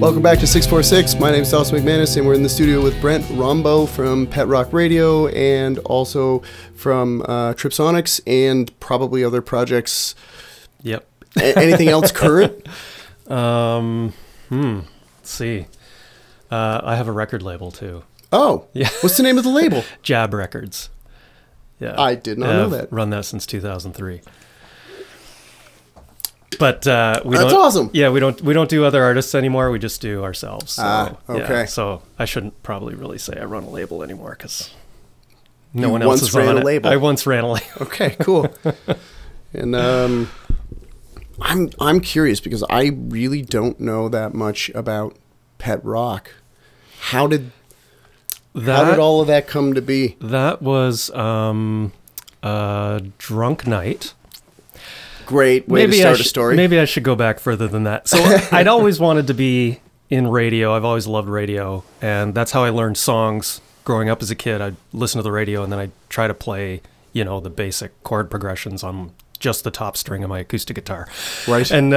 Welcome back to 646. My name is Dallas McManus, and we're in the studio with Brent Rombo from Pet Rock Radio and also from Tripsonics and probably other projects. Yep. Anything else current? Let's see. I have a record label too. Oh, yeah. What's the name of the label? Jab Records. Yeah, I did not know that. I've run that since 2003. But we That's don't, awesome. Yeah, we don't do other artists anymore. We just do ourselves. So, okay. Yeah, so I shouldn't probably really say I run a label anymore because no You one else once is ran on a it. label. I once ran a label. Okay, cool. And I'm curious because I really don't know that much about Pet Rock. How did all of that come to be? That was a drunk night. Great way to start a story. Maybe I should go back further than that. So I'd always wanted to be in radio. I've always loved radio, and that's how I learned songs growing up as a kid. I'd listen to the radio, and then I'd try to play, the basic chord progressions on just the top string of my acoustic guitar. Right. And,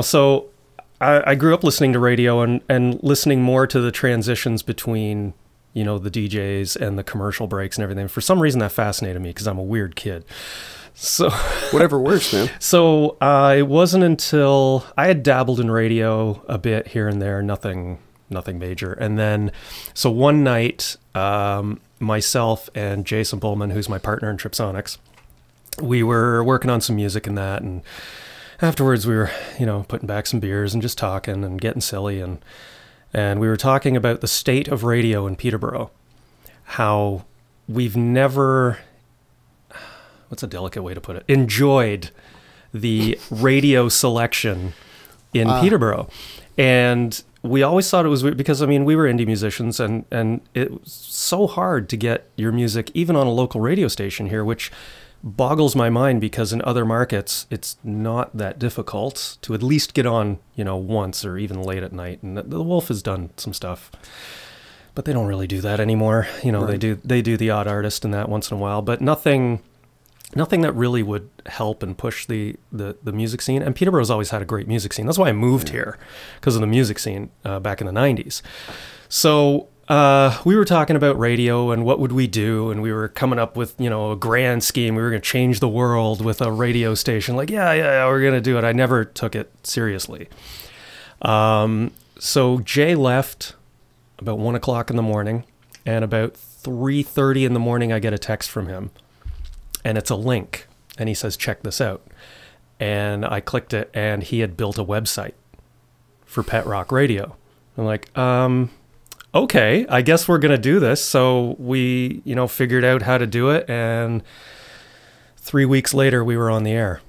so I grew up listening to radio and listening more to the transitions between, the DJs and the commercial breaks and everything. For some reason, that fascinated me because I'm a weird kid. So whatever works, man. So it wasn't until I had dabbled in radio a bit here and there, nothing major. And then, so one night, myself and Jason Bullman, who's my partner in Tripsonics, we were working on some music and that. And afterwards we were, putting back some beers and just talking and getting silly. And we were talking about the state of radio in Peterborough, how we've never... what's a delicate way to put it? Enjoyed the radio selection in Peterborough. And we always thought it was weird because, we were indie musicians and it was so hard to get your music, even on a local radio station here, which boggles my mind because in other markets, it's not that difficult to at least get on, once or even late at night. And the Wolf has done some stuff, but they don't really do that anymore. Right. They do the odd artist and that once in a while, but nothing that really would help and push the music scene. And Peterborough's always had a great music scene. That's why I moved here, because of the music scene back in the 90s. So we were talking about radio and what would we do, and we were coming up with, a grand scheme. We were going to change the world with a radio station. Like, yeah, we're going to do it. I never took it seriously. So Jay left about 1 o'clock in the morning, and about 3:30 in the morning, I get a text from him. And it's a link, and he says, check this out. And I clicked it, and he had built a website for Pet Rock Radio. I'm like, okay, I guess we're going to do this. So we, figured out how to do it, and 3 weeks later, we were on the air.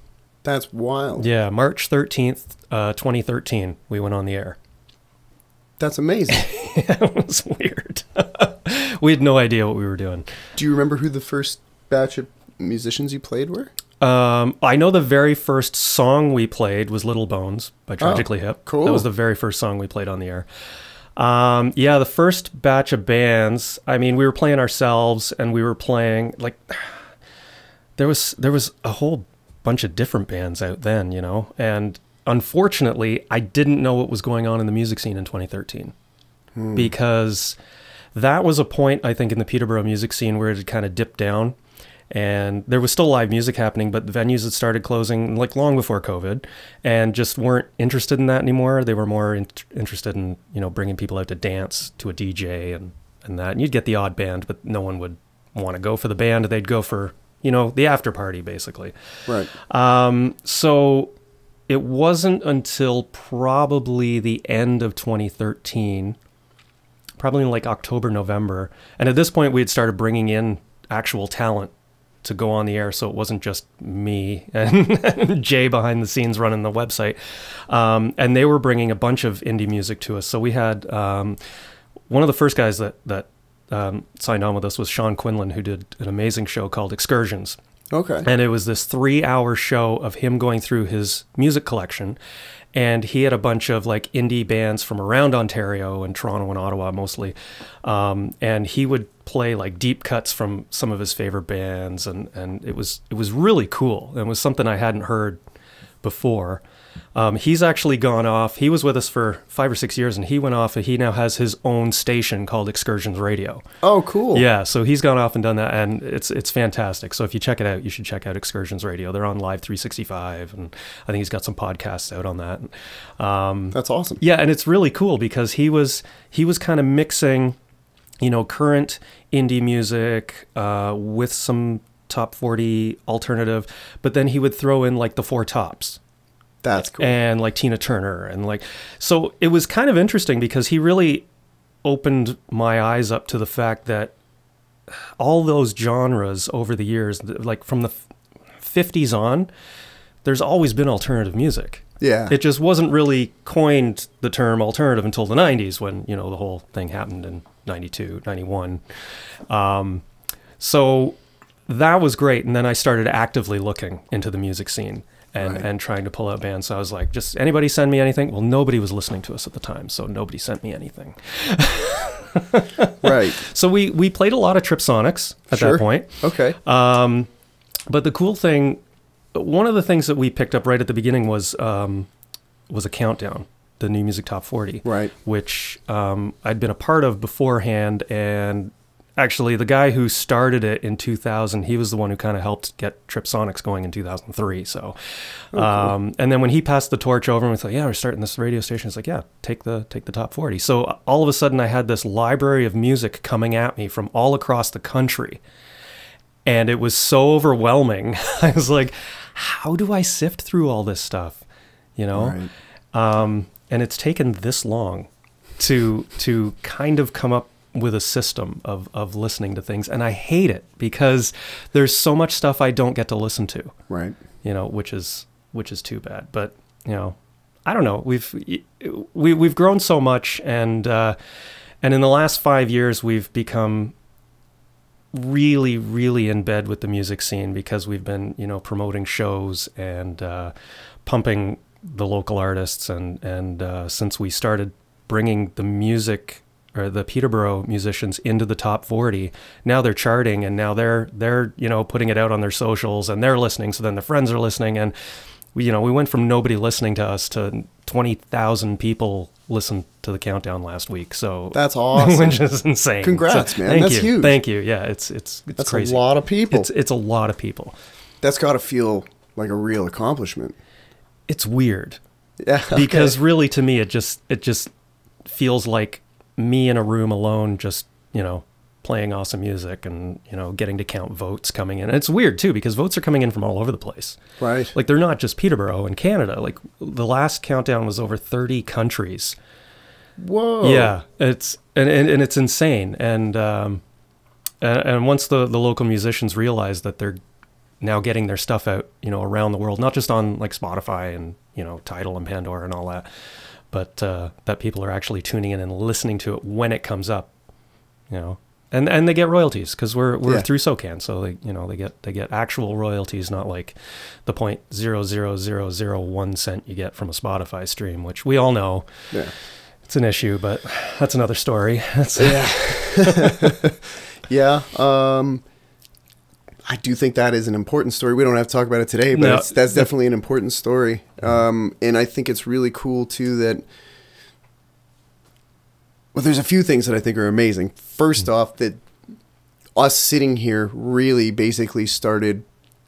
That's wild. Yeah, March 13th, 2013, we went on the air. That's amazing. It was weird. We had no idea what we were doing. Do you remember who the first batch of musicians you played were? I know the very first song we played was Little Bones by Tragically Hip. Cool. That was the very first song we played on the air. Yeah, the first batch of bands, we were playing ourselves, and we were playing, there was a whole bunch of different bands out then, and unfortunately, I didn't know what was going on in the music scene in 2013 because that was a point, I think, in the Peterborough music scene where it had kind of dipped down. And there was still live music happening, but the venues had started closing long before COVID, and just weren't interested in that anymore. They were more interested in, bringing people out to dance to a DJ and that. And you'd get the odd band, but no one would want to go for the band. They'd go for, the after party, basically. Right. So it wasn't until probably the end of 2013, probably in October, November. And at this point, we had started bringing in actual talent to go on the air, so it wasn't just me and Jay behind the scenes running the website. And they were bringing a bunch of indie music to us. So we had one of the first guys that signed on with us was Sean Quinlan, who did an amazing show called Excursions. Okay. And it was this 3-hour show of him going through his music collection. And he had a bunch of indie bands from around Ontario and Toronto and Ottawa mostly. And he would play deep cuts from some of his favorite bands. And it was really cool. It was something I hadn't heard before. He's actually gone off. He was with us for 5 or 6 years, and he went off, and he now has his own station called Excursions Radio. Oh, cool. Yeah, so he's gone off and done that, and it's fantastic. So if you check it out, you should check out Excursions Radio. They're on Live 365, and I think he's got some podcasts out on that. That's awesome. Yeah, and it's really cool because he was kind of mixing, current indie music with some top 40 alternative, but then he would throw in like the Four Tops. That's cool. And like Tina Turner and so it was kind of interesting because he really opened my eyes up to the fact that all those genres over the years, like from the 50s on, there's always been alternative music. Yeah. It just wasn't really coined the term alternative until the 90s when, the whole thing happened in 92, 91. So that was great. And then I started actively looking into the music scene. And trying to pull out bands. So I was like, just anybody send me anything? Well, nobody was listening to us at the time, so nobody sent me anything. Right. So we played a lot of Tripsonics at that point. Okay. But the cool thing, one of the things that we picked up right at the beginning was a countdown, the New Music Top 40. Right. Which I'd been a part of beforehand, and actually, the guy who started it in 2000, he was the one who kind of helped get Tripsonics going in 2003. So, cool. And then when he passed the torch over and we thought, yeah, we're starting this radio station. It's like, yeah, take the top 40. So all of a sudden I had this library of music coming at me from all across the country. And it was so overwhelming. I was like, how do I sift through all this stuff? Right. And it's taken this long to kind of come up with a system of listening to things, and I hate it because there's so much stuff I don't get to listen to. Right. Which is too bad. But I don't know. We've grown so much, and in the last 5 years we've become really, really in bed with the music scene because we've been promoting shows and pumping the local artists, and since we started bringing the music or the Peterborough musicians into the top 40, now they're charting, and now they're putting it out on their socials, and they're listening, so then their friends are listening, and we went from nobody listening to us to 20,000 people listened to the countdown last week. So that's awesome. Which is insane. Congrats, so, man. That's huge. Thank you. Yeah, it's that's crazy. A lot of people. It's a lot of people. That's got to feel like a real accomplishment. It's weird. Yeah. Okay. Because really, to me, it just feels like me in a room alone, just playing awesome music and getting to count votes coming in. And it's weird too because votes are coming in from all over the place. Right. Like they're not just Peterborough and Canada. Like the last countdown was over 30 countries. Whoa. Yeah, it's and it's insane. And once the local musicians realize that they're now getting their stuff out, around the world, not just on like Spotify and Tidal and Pandora and all that, but that people are actually tuning in and listening to it when it comes up, and they get royalties because we're through SOCAN, so they get actual royalties, not like the 0.00001 cent you get from a Spotify stream, which we all know. Yeah. It's an issue, but that's another story. Yeah. I do think that is an important story. We don't have to talk about it today, but that's definitely an important story. And I think it's really cool too that, well, there's a few things that I think are amazing. First off, that us sitting here really basically started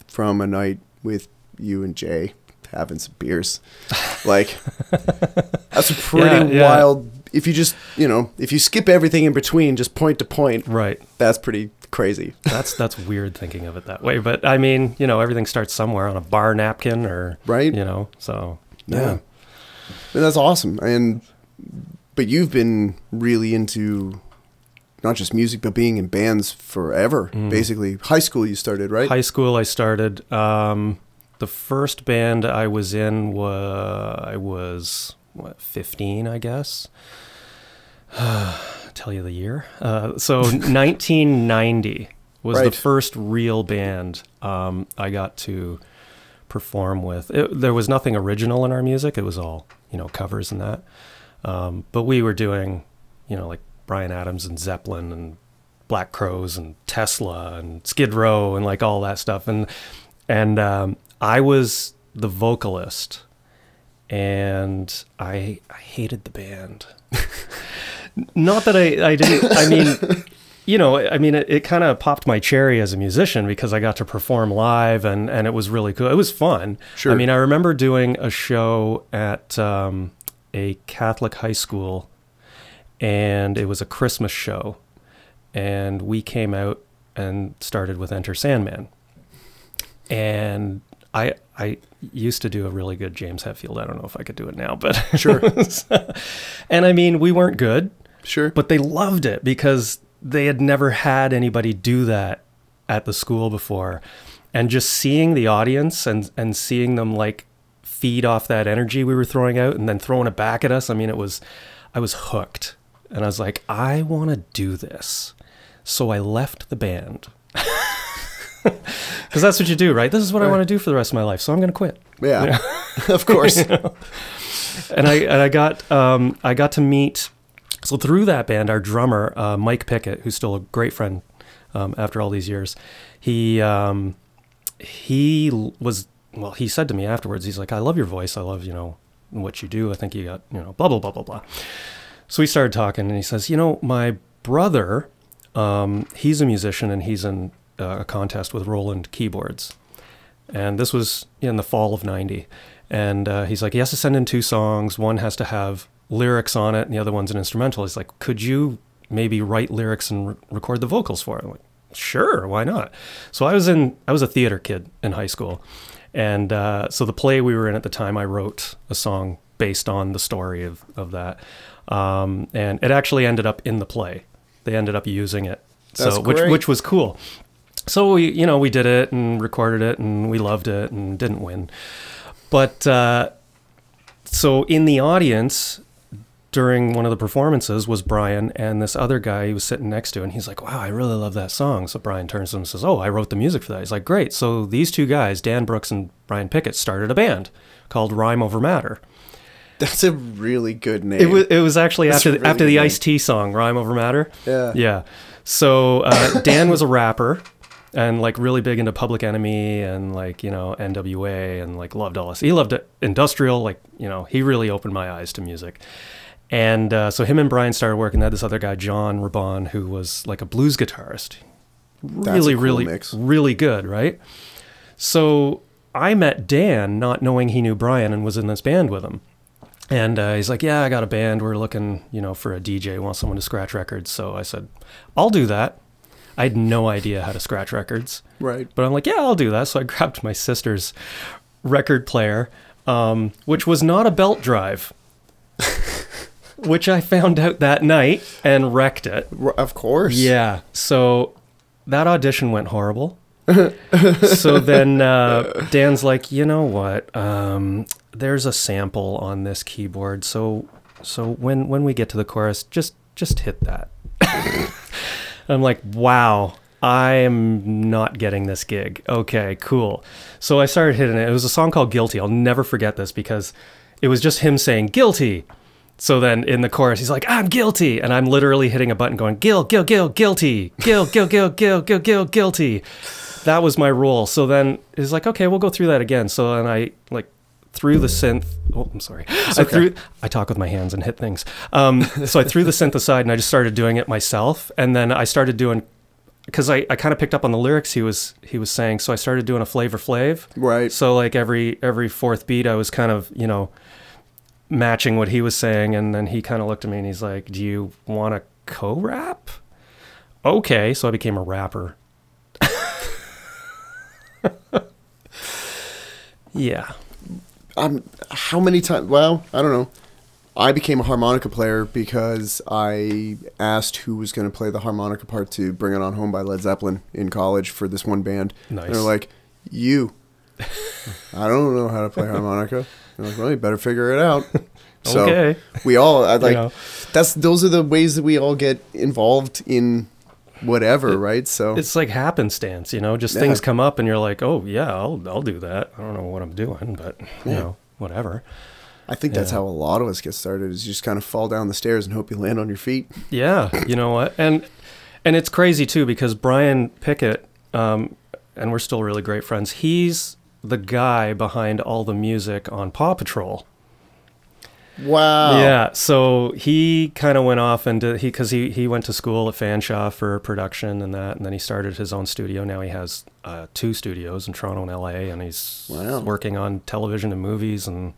from a night with you and Jay having some beers. Like, that's a pretty wild, if you just, if you skip everything in between, just point to point. Right. That's pretty crazy. That's weird thinking of it that way. But I mean, everything starts somewhere on a bar napkin or, right. So, yeah. And that's awesome. But you've been really into not just music, but being in bands forever, basically. High school you started, right? High school I started. The first band I was in I was 15, I guess. Tell you the year. So 1990 was the first real band I got to perform with. There was nothing original in our music. It was all, covers and that. But we were doing, like Bryan Adams and Zeppelin and Black Crowes and Tesla and Skid Row and like all that stuff. And I was the vocalist, and I hated the band. Not that I didn't, I mean, you know, I mean, it kind of popped my cherry as a musician because I got to perform live and it was really cool. It was fun. Sure. I mean, I remember doing a show at a Catholic high school, and it was a Christmas show, and we came out and started with Enter Sandman. And I used to do a really good James Hetfield. I don't know if I could do it now, but Sure. And I mean, we weren't good, Sure. but they loved it because they had never had anybody do that at the school before. And just seeing the audience and seeing them like feed off that energy we were throwing out and then throwing it back at us. I mean, I was hooked, and I was like, I want to do this. So I left the band. Because that's what you do, right? This is what I want to do for the rest of my life, so I'm going to quit. Yeah, You know? of course. You know? And I got to meet, so through that band, our drummer Mike Pickett, who's still a great friend after all these years, he was, well, he said to me afterwards, he's like, I love your voice, I love, you know, what you do, I think you got, you know, blah blah blah blah blah. So we started talking, and he says, you know, my brother, he's a musician, and he's in a contest with Roland keyboards, and this was in the fall of '90. And he's like, he has to send in 2 songs. One has to have lyrics on it, and the other one's an instrumental. He's like, could you maybe write lyrics and record the vocals for it? I'm like, sure, why not? So I was a theater kid in high school, and so the play we were in at the time, I wrote a song based on the story of that, and it actually ended up in the play. They ended up using it, That's so great. which was cool. So we did it and recorded it, and we loved it, and didn't win. But so in the audience during one of the performances was Brian and this other guy he was sitting next to, and he's like, wow, I really love that song. So Brian turns to him and says, oh, I wrote the music for that. He's like, great. So these 2 guys, Dan Brooks and Brian Pickett, started a band called Rhyme Over Matter. That's a really good name. It was actually That's after a really after good the name. Ice-T song, Rhyme Over Matter. Yeah. Yeah. So Dan was a rapper, and like really big into Public Enemy and like, you know, NWA, and like loved all this. He loved it, industrial, like, you know, he really opened my eyes to music. And so him and Brian started working. They had this other guy, John Rabon, who was like a blues guitarist. Really, cool really, mix. really good, right? So I met Dan not knowing he knew Brian and was in this band with him. And he's like, yeah, I got a band. We're looking, you know, for a DJ, want someone to scratch records. So I said, I'll do that. I had no idea how to scratch records. Right. But I'm like, yeah, I'll do that. So I grabbed my sister's record player, which was not a belt drive, which I found out that night and wrecked it. Of course. Yeah. So that audition went horrible. So then Dan's like, you know what? There's a sample on this keyboard. So when we get to the chorus, just hit that. I'm like, wow, I am not getting this gig. Okay, cool. So I started hitting it. It was a song called Guilty. I'll never forget this because it was just him saying guilty. So then in the chorus, he's like, I'm guilty. And I'm literally hitting a button going, guilty, guilty. That was my role. So then he's like, okay, we'll go through that again. So then I like threw the synth. Oh, I'm sorry. I talk with my hands and hit things. So I threw the synth aside and I just started doing it myself. And then I started doing, because I kind of picked up on the lyrics he was saying. So I started doing a Flavor Flav. Right. So like every 4th beat, I was kind of, you know, matching what he was saying. And then he kind of looked at me and he's like, do you want to co-rap? Okay. So I became a rapper. Yeah. How many times? Well, I don't know. I became a harmonica player because I asked who was going to play the harmonica part to Bring It On Home by Led Zeppelin in college for this one band. Nice. And they're like, you. I don't know how to play harmonica. I'm like, well, you better figure it out. So Okay. we all, I like, You know. those are the ways that we all get involved in whatever, right? So It's like happenstance, you know, just Yeah. things come up and you're like, oh yeah, I'll do that. I don't know what I'm doing, but you know, whatever. I think that's Yeah. how a lot of us get started, is you just kind of fall down the stairs and hope you land on your feet. Yeah. You know what? And it's crazy too, because Brian Pickett, and we're still really great friends. He's the guy behind all the music on Paw Patrol. Wow. Yeah, so he kind of went off and he went to school at Fanshawe for production and that, and then he started his own studio. Now he has 2 studios in Toronto and LA, and he's working on television and movies, and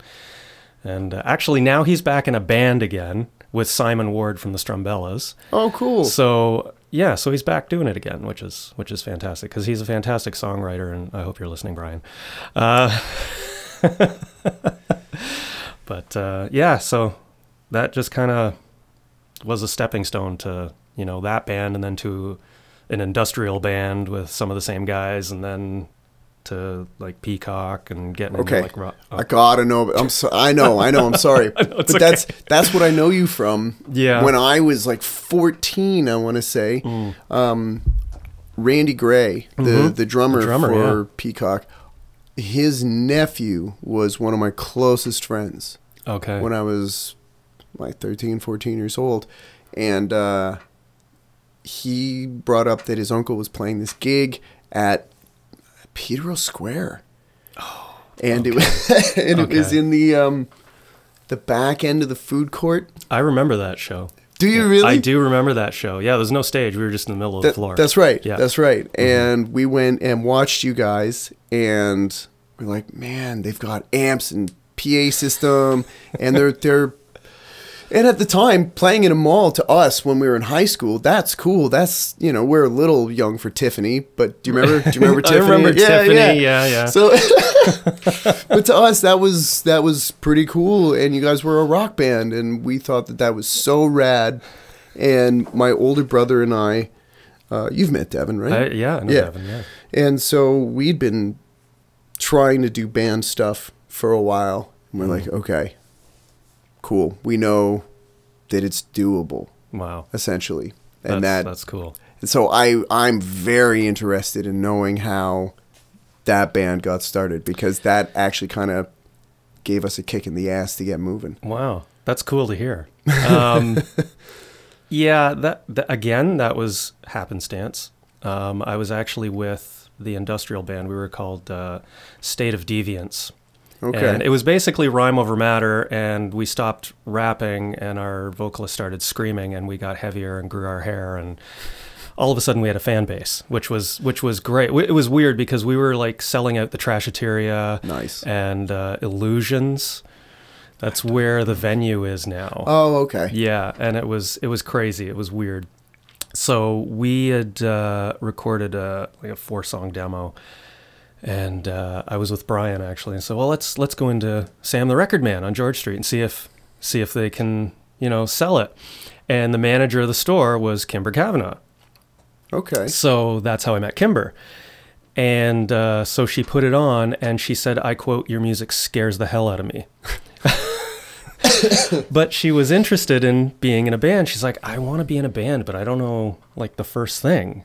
actually now he's back in a band again with Simon Ward from the Strumbellas. Oh, cool. So yeah, so he's back doing it again, which is fantastic, because he's a fantastic songwriter, and I hope you're listening, Brian. But yeah, so that just kind of was a stepping stone to, you know, that band, and then to an industrial band with some of the same guys, and then to like Peacock and getting into like rock. I gotta know. I know. I'm sorry, but okay. that's what I know you from. Yeah. When I was like 14, I want to say, Randy Gray, the drummer for Peacock. His nephew was one of my closest friends. Okay. When I was like 13, 14 years old. And he brought up that his uncle was playing this gig at Peterborough Square. Oh. And it was it was in the back end of the food court. I remember that show. Do you really? I do remember that show. Yeah, there's no stage. We were just in the middle of the floor. That's right. Yeah. That's right. And we went and watched you guys, and we're like, man, they've got amps and PA system, and they're and at the time, playing in a mall to us when we were in high school, that's cool. That's, you know, we're a little young for Tiffany, but do you remember Tiffany? I remember Tiffany. Yeah. So but to us that was pretty cool, and you guys were a rock band, and we thought that was so rad. And my older brother and I, you've met Devin, right? I know Devin, yeah. And so we'd been trying to do band stuff for a while, and we're like, okay, cool. We know that it's doable. Wow. Essentially. And that's cool. And so I'm very interested in knowing how that band got started, because that actually kind of gave us a kick in the ass to get moving. Wow. That's cool to hear. Yeah, that again, that was happenstance. I was actually with the industrial band. We were called State of Deviance. Okay. And it was basically rhyme over matter, and we stopped rapping, and our vocalist started screaming, and we got heavier and grew our hair, and all of a sudden we had a fan base, which was great. It was weird because we were like selling out the Trashateria, nice, and Illusions. That's where the venue is now. Oh, okay. Yeah, and it was crazy. It was weird. So we had recorded a 4-song demo. And I was with Brian actually, and so let's go into Sam the Record Man on George Street and see if they can, you know, sell it. And the manager of the store was Kimber Kavanagh. Okay. So that's how I met Kimber. And so she put it on, and she said, I quote, "Your music scares the hell out of me." But she was interested in being in a band. She's like, I want to be in a band, but I don't know like the first thing.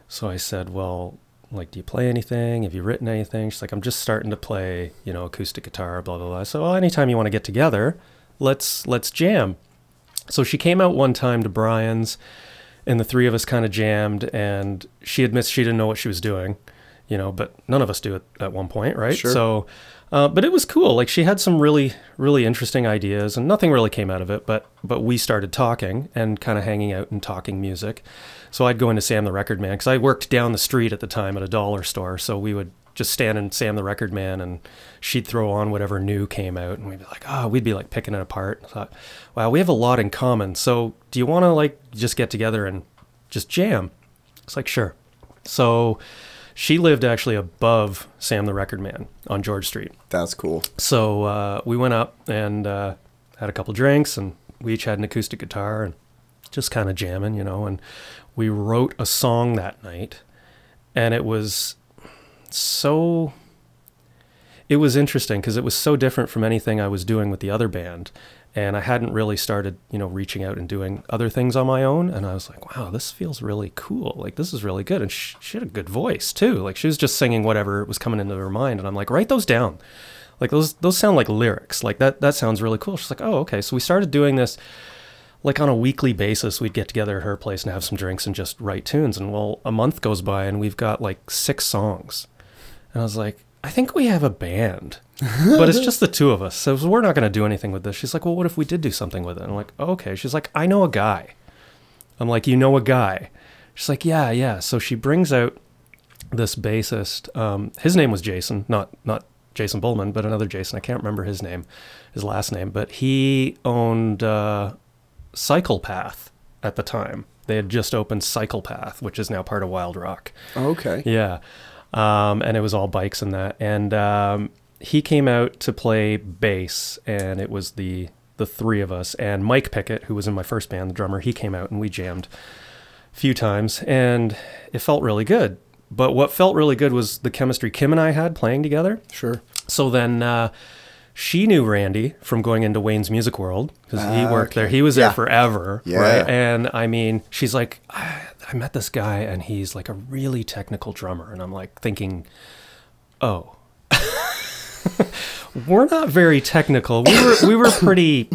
So I said, well, like, do you play anything? Have you written anything? She's like, I'm just starting to play, you know, acoustic guitar, blah, blah, blah. So, well, anytime you want to get together, let's jam. So she came out one time to Brian's, and the three of us kind of jammed, and she admits she didn't know what she was doing, you know, but none of us do it at one point, right? Sure. So, but it was cool. Like, she had some really, really interesting ideas, and nothing really came out of it, but we started talking and kind of hanging out and talking music. So I'd go into Sam the Record Man, because I worked down the street at the time at a dollar store. So we would just stand in Sam the Record Man, and she'd throw on whatever new came out, and we'd be like picking it apart. I thought, wow, we have a lot in common. So do you want to like just get together and just jam? It's like, sure. So she lived actually above Sam the Record Man on George Street. That's cool. So we went up and had a couple drinks, and we each had an acoustic guitar and just kind of jamming, you know, and we wrote a song that night, and it was interesting because it was so different from anything I was doing with the other band, and I hadn't really started, you know, reaching out and doing other things on my own, and I was like, wow, this feels really cool. Like, this is really good. And she had a good voice too. Like, she was just singing whatever was coming into her mind, and I'm like, write those down. Like, those sound like lyrics. Like, that sounds really cool. She's like, oh, okay. So we started doing this. Like, on a weekly basis, we'd get together at her place and have some drinks and just write tunes. And well, a month goes by and we've got like 6 songs. And I was like, I think we have a band, but it's just the two of us. So we're not going to do anything with this. She's like, well, what if we did do something with it? I'm like, oh, okay. She's like, I know a guy. I'm like, you know a guy? She's like, yeah, yeah. So she brings out this bassist. His name was Jason, not Jason Bullman, but another Jason. I can't remember his last name, but he owned Cycle Path at the time. They had just opened Cycle Path, which is now part of Wild Rock. Oh, okay. Yeah. And it was all bikes and that. And he came out to play bass, and it was the three of us. And Mike Pickett, who was in my first band, the drummer, he came out and we jammed a few times, and it felt really good. But what felt really good was the chemistry Kim and I had playing together. Sure. So then she knew Randy from going into Wayne's Music World, because he worked there. He was there forever. Yeah. Right? And I mean, she's like, I met this guy and he's like a really technical drummer. And I'm like thinking, oh, we're not very technical. We were pretty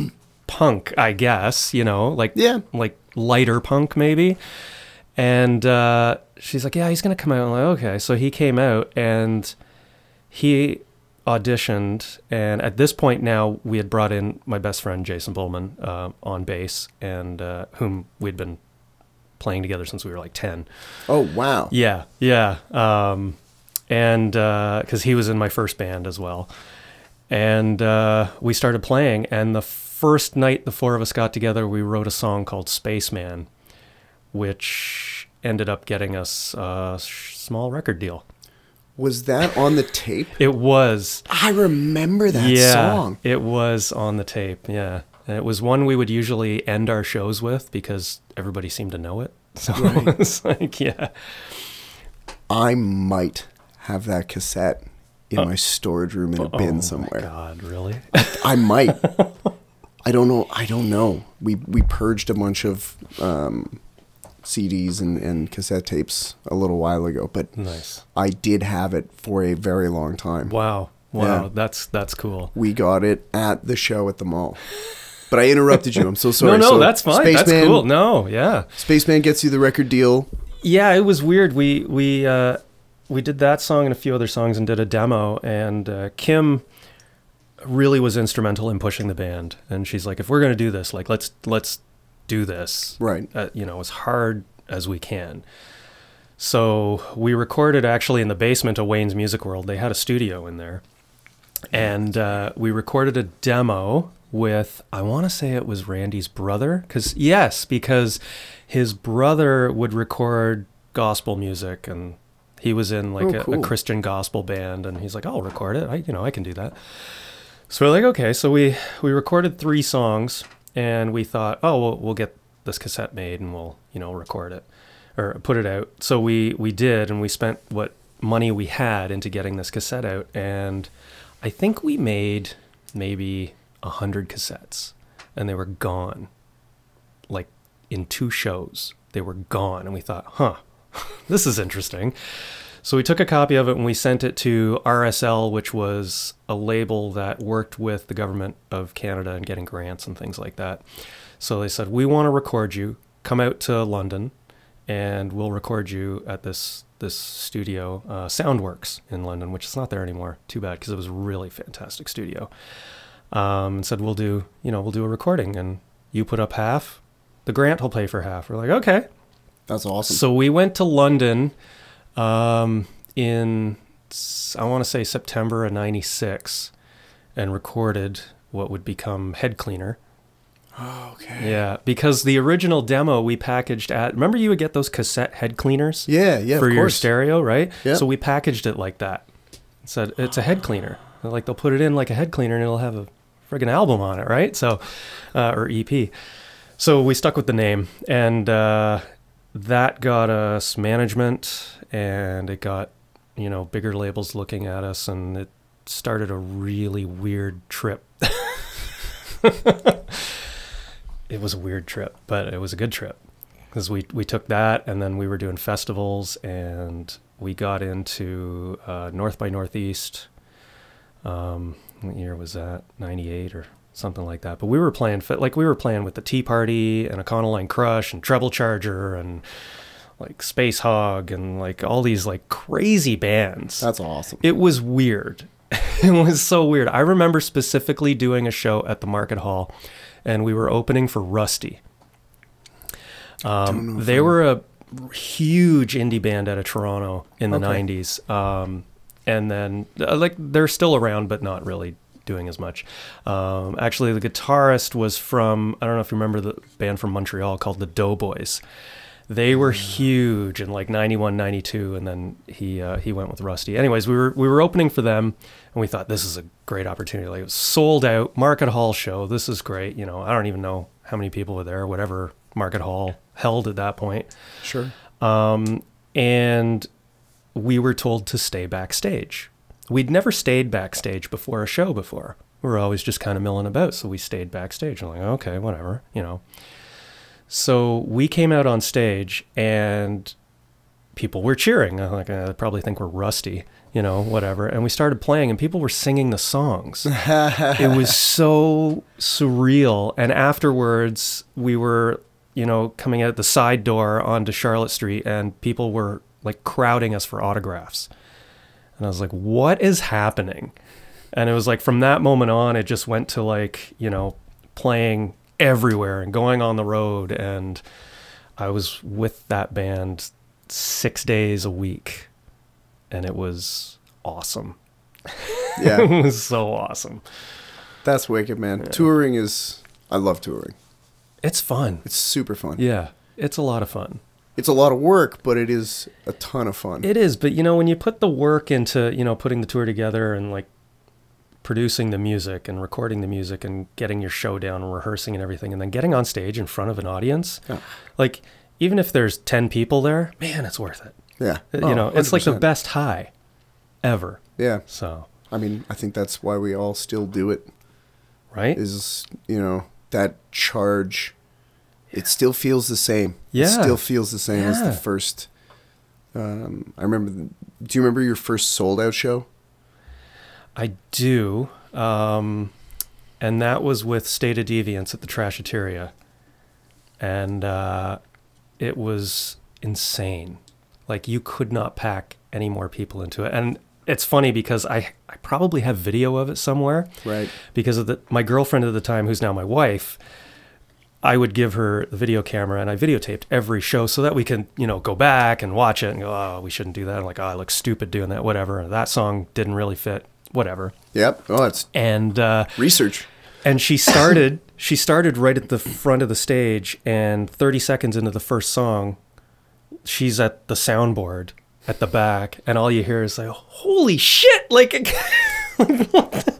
punk, I guess, you know, like lighter punk maybe. And she's like, yeah, he's going to come out. I'm like, okay. So he came out and he auditioned. And at this point now, we had brought in my best friend, Jason Bullman, on bass, and whom we'd been playing together since we were like 10. Oh, wow. Yeah, yeah. And because he was in my first band as well. And we started playing. And the first night the four of us got together, we wrote a song called Spaceman, which ended up getting us a small record deal. Was that on the tape? It was. I remember that song. It was on the tape, yeah. And it was one we would usually end our shows with because everybody seemed to know it. So it was like, yeah. I might have that cassette in my storage room in a bin somewhere. Oh my God, really? I might. I don't know. We purged a bunch of CDs and cassette tapes a little while ago, but nice. I did have it for a very long time. Wow. Yeah. That's cool. We got it at the show at the mall. But I interrupted you. I'm so sorry. No, so that's fine. Spaceman, that's cool. No, yeah. Spaceman gets you the record deal. Yeah, it was weird. We did that song and a few other songs and did a demo, and Kim really was instrumental in pushing the band. And she's like, if we're going to do this, like let's do this, right? As hard as we can. So we recorded actually in the basement of Wayne's Music World. They had a studio in there, and we recorded a demo with, I want to say it was Randy's brother, because his brother would record gospel music, and he was in like a Christian gospel band, and he's like, I'll record it. I can do that. So we're like, okay. So we recorded 3 songs. And we thought, oh, we'll get this cassette made and we'll, record it or put it out. So we did, and we spent what money we had into getting this cassette out. And I think we made maybe 100 cassettes, and they were gone. Like in 2 shows, they were gone. And we thought, this is interesting. So we took a copy of it and we sent it to RSL, which was a label that worked with the government of Canada and getting grants and things like that. So they said, we want to record you. Come out to London and we'll record you at this studio, Soundworks in London, which is not there anymore. Too bad, because it was a really fantastic studio. And said, we'll do a recording, and you put up half. The grant will pay for half. We're like, okay. That's awesome. So we went to London in, I want to say September of 96, and recorded what would become Head Cleaner. Oh, okay. Yeah, because the original demo we packaged remember you would get those cassette head cleaners? Yeah, for your stereo, right? Yeah. So we packaged it like that. It said, it's a head cleaner. Like they'll put it in like a head cleaner and it'll have a friggin' album on it, right? So, or EP. So we stuck with the name, and that got us management, and it got, bigger labels looking at us, and it started a really weird trip. It was a weird trip, but it was a good trip, because we took that, and then we were doing festivals, and we got into North by Northeast. What year was that? 98 or something like that. But we were playing with the Tea Party and Econoline Crush and Treble Charger and like Space Hog and like all these like crazy bands. That's awesome. It was weird. It was so weird. I remember specifically doing a show at the Market Hall, and we were opening for Rusty. They were a huge indie band out of Toronto in the 90s. And then, like, they're still around, but not really doing as much. Actually, the guitarist was from, I don't know if you remember the band from Montreal called the Doughboys. They were huge in like 91, 92, and then he went with Rusty. Anyways, we were opening for them, and we thought this is a great opportunity. Like, it was sold out, Market Hall show. This is great. You know, I don't even know how many people were there, whatever Market Hall held at that point. Sure. And we were told to stay backstage. We'd never stayed backstage before a show before. We were always just kind of milling about, so we stayed backstage. I'm like, okay, whatever, you know. So we came out on stage, and people were cheering. I'm like, I probably think we're Rusty, you know, whatever. And we started playing, and people were singing the songs. It was so surreal. And afterwards, we were, you know, coming out the side door onto Charlotte Street, and people were like crowding us for autographs. And I was like, what is happening? And it was like, from that moment on, it just went to like, you know, playing everywhere and going on the road. And I was with that band 6 days a week, and it was awesome. Yeah. It was so awesome. That's wicked, man. Yeah. Touring is, I love touring. It's fun. It's super fun. Yeah. It's a lot of fun. It's a lot of work, but it is a ton of fun. It is, but you know, when you put the work into, you know, putting the tour together and like producing the music and recording the music and getting your show down and rehearsing and everything, and then getting on stage in front of an audience, like even if there's 10 people there, man, it's worth it. Yeah. You know, 100%. It's like the best high ever. Yeah. So, I mean, I think that's why we all still do it. Right? Is, you know, that charge. It still feels the same. Yeah. It still feels the same as the first. I remember. Do you remember your first sold out show? I do. And that was with State of Deviance at the Trashateria. And it was insane. Like, you could not pack any more people into it. And it's funny because I probably have video of it somewhere. Right. Because of my girlfriend at the time, who's now my wife, I would give her the video camera, and I videotaped every show so that we can, you know, go back and watch it and go, oh, we shouldn't do that. I'm like, oh, I look stupid doing that, whatever. That song didn't really fit, whatever. Yep. Oh, it's research. And she started right at the front of the stage, and 30 seconds into the first song, she's at the soundboard at the back, and all you hear is like, holy shit, like what the?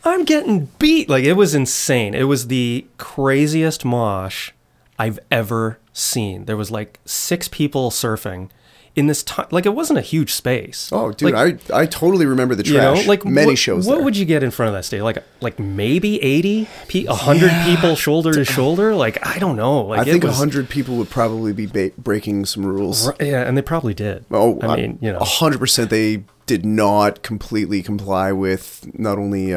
I'm getting beat. Like, it was insane. It was the craziest mosh I've ever seen. There was like 6 people surfing in this time. Like, it wasn't a huge space. Oh, dude, like, I totally remember the Trash. You know, like many shows What there. would you get in front of that stage? Like maybe 80, 100 people shoulder to shoulder? Like, I don't know. Like, I think 100 people would probably be breaking some rules. Yeah, and they probably did. Oh, I mean, you know. 100% they did not completely comply with not only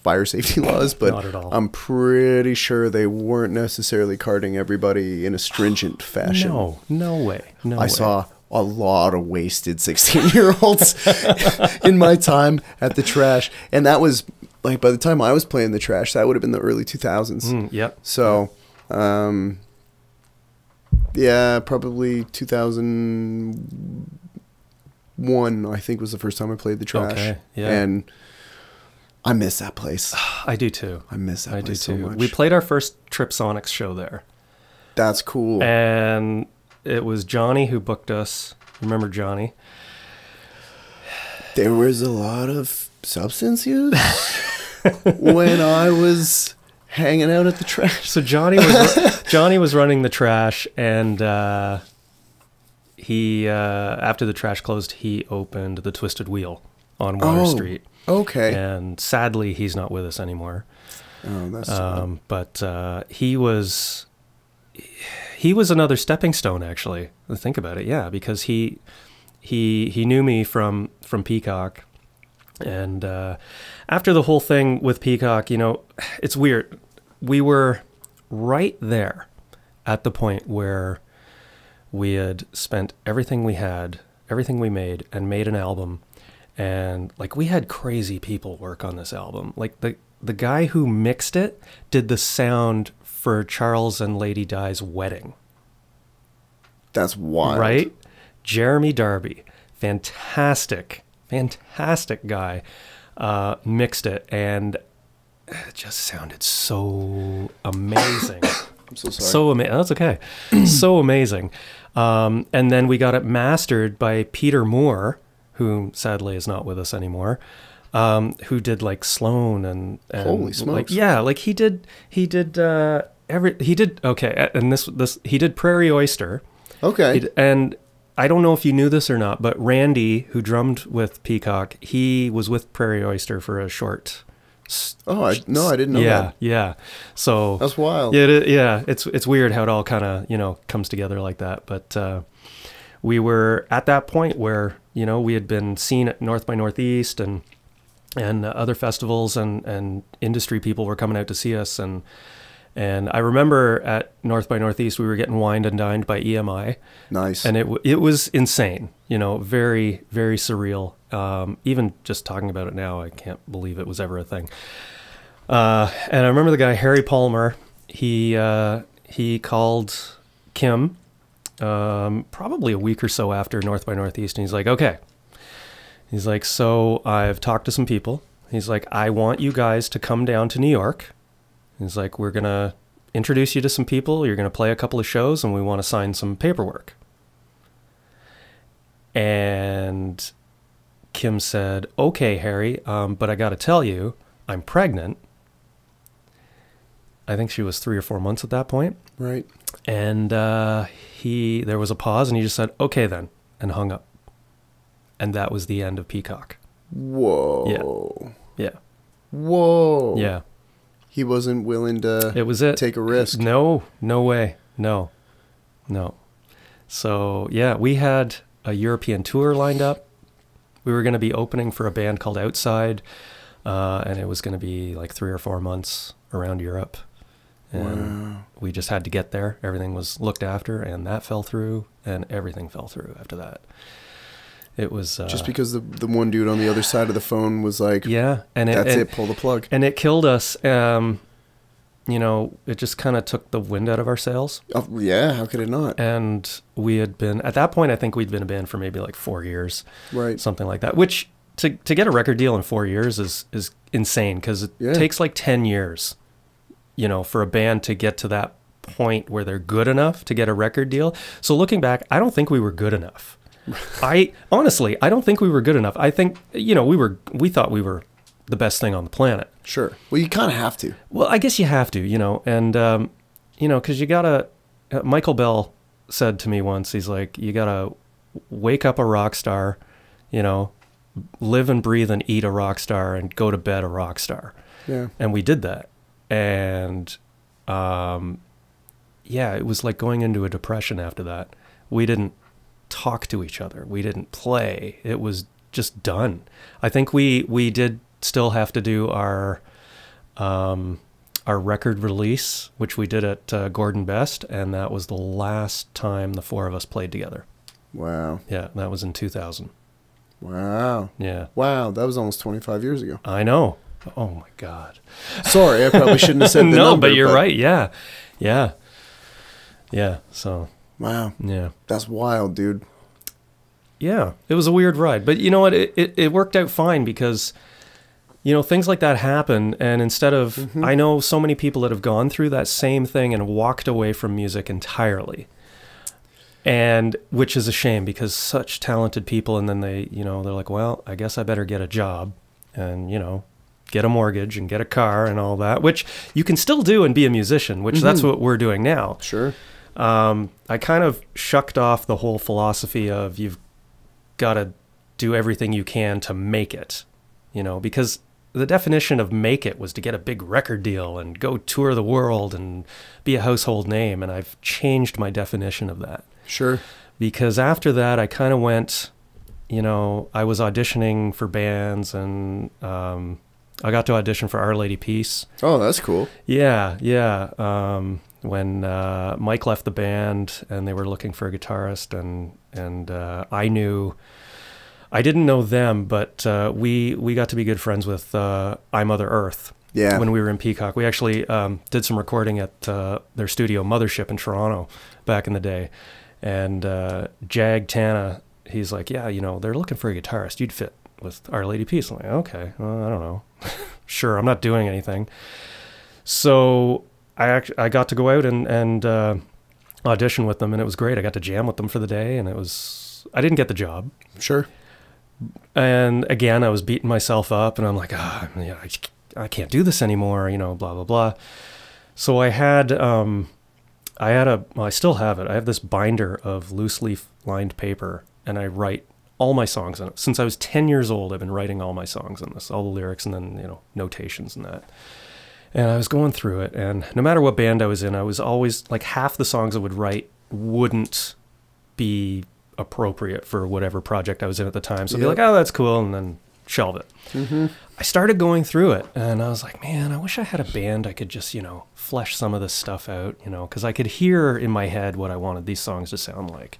fire safety laws, but not at all. I'm pretty sure they weren't necessarily carding everybody in a stringent fashion. No way. I saw a lot of wasted 16-year-olds in my time at the Trash. And that was, like, by the time I was playing the Trash, that would have been the early 2000s. Yep. So, yeah, probably 2001, I think, was the first time I played the Trash. Okay, yeah. And I miss that place. I do too. I miss that place so much. We played our first Tripsonics show there. That's cool. And it was Johnny who booked us. Remember Johnny? There was a lot of substance use when I was hanging out at the Trash. So Johnny was running the Trash, and he after the Trash closed, he opened the Twisted Wheel on Water Street. Okay. And sadly, he's not with us anymore. Oh, that's sad. But he was another stepping stone, actually. Think about it, yeah, because he knew me from Peacock, and after the whole thing with Peacock, you know, it's weird. We were right there at the point where we had spent everything we had, everything we made, and made an album. And like we had crazy people work on this album. Like the guy who mixed it did the sound for Charles and Lady Di's wedding. That's wild. Right? Jeremy Darby, fantastic guy, mixed it, and it just sounded so amazing. I'm so sorry. So amazing. That's okay. So amazing. And then we got it mastered by Peter Moore, who sadly is not with us anymore, who did like Sloan and Holy smokes. like he did okay, and this he did Prairie Oyster. Okay. And I don't know if you knew this or not, but Randy, who drummed with Peacock, he was with Prairie Oyster for a short. Oh, I didn't know that. Yeah. So That's wild. Yeah, it's weird how it all kind of, comes together like that. But we were at that point where, we had been seen at North by Northeast and other festivals and industry people were coming out to see us. And I remember at North by Northeast, we were getting wined and dined by EMI. Nice. And it was insane, very, very surreal. Even just talking about it now, I can't believe it was ever a thing. And I remember the guy, Harry Palmer, he called Kim probably a week or so after North by Northeast. And he's like, okay. He's like, so I've talked to some people. He's like, I want you guys to come down to New York. He's like, we're going to introduce you to some people. You're going to play a couple of shows and we want to sign some paperwork. And Kim said, okay, Harry, but I got to tell you, I'm pregnant. I think she was 3 or 4 months at that point. Right. And there was a pause and he just said, okay then, and hung up. And that was the end of Peacock. Whoa. Yeah. Whoa. Yeah. He wasn't willing to take a risk. No way. No. So, yeah, we had a European tour lined up. We were going to be opening for a band called Outside, and it was going to be like 3 or 4 months around Europe. And we just had to get there. Everything was looked after, and that fell through, and everything fell through after that. It was just because the one dude on the other side of the phone was like, yeah, and pull the plug, and it killed us. It just kind of took the wind out of our sails. Oh, yeah, how could it not? And we had been at that point. I think we'd been a band for maybe like 4 years, right? Something like that. Which to get a record deal in 4 years is insane because it takes like 10 years, for a band to get to that point where they're good enough to get a record deal. So looking back, I don't think we were good enough. I don't think we were good enough. I think, we thought we were the best thing on the planet. Sure. Well, you kind of have to. Well, I guess you have to, and, because you gotta, Michael Bell said to me once, he's like, you gotta wake up a rock star, live and breathe and eat a rock star and go to bed a rock star. Yeah. And we did that. And, it was like going into a depression after that. We didn't talk to each other. We didn't play. It was just done. I think we did still have to do our record release, which we did at Gordon Best, and that was the last time the four of us played together. Wow. Yeah, that was in 2000. Wow. Yeah. Wow, that was almost 25 years ago. I know. Oh my God. Sorry, I probably shouldn't have said the no, number. But you're right. Yeah. So. Wow. Yeah. That's wild, dude. Yeah. It was a weird ride. But you know what? It worked out fine because, things like that happen. And instead of, I know so many people that have gone through that same thing and walked away from music entirely. And which is a shame because such talented people. And then they, they're like, well, I guess I better get a job and, get a mortgage and get a car and all that, which you can still do and be a musician, which that's what we're doing now. Sure. I kind of shucked off the whole philosophy of you've got to do everything you can to make it, because the definition of make it was to get a big record deal and go tour the world and be a household name. And I've changed my definition of that. Sure. Because after that, I kind of went, I was auditioning for bands and I got to audition for Our Lady Peace. Oh, that's cool. Yeah. when Mike left the band and they were looking for a guitarist, and I didn't know them, but we got to be good friends with I Mother Earth. Yeah. When we were in Peacock, we actually did some recording at their studio Mothership in Toronto back in the day, and Jag Tana, he's like, yeah, they're looking for a guitarist. You'd fit with Our Lady Peace. I'm like, okay, well, I don't know. Sure, I'm not doing anything. So I got to go out and audition with them, and it was great. I got to jam with them for the day, and I didn't get the job. Sure. And again, I was beating myself up, and I'm like, I can't do this anymore, blah, blah, blah. So I still have it. I have this binder of loose leaf lined paper, and I write all my songs on it. Since I was 10 years old, I've been writing all my songs on this, all the lyrics and then, notations and that. And I was going through it, and no matter what band I was in, I was always, like, half the songs I would write wouldn't be appropriate for whatever project I was in at the time. So I'd be like, oh, that's cool, and then shelve it. Mm-hmm. I started going through it, and I was like, man, I wish I had a band I could just, flesh some of this stuff out, because I could hear in my head what I wanted these songs to sound like.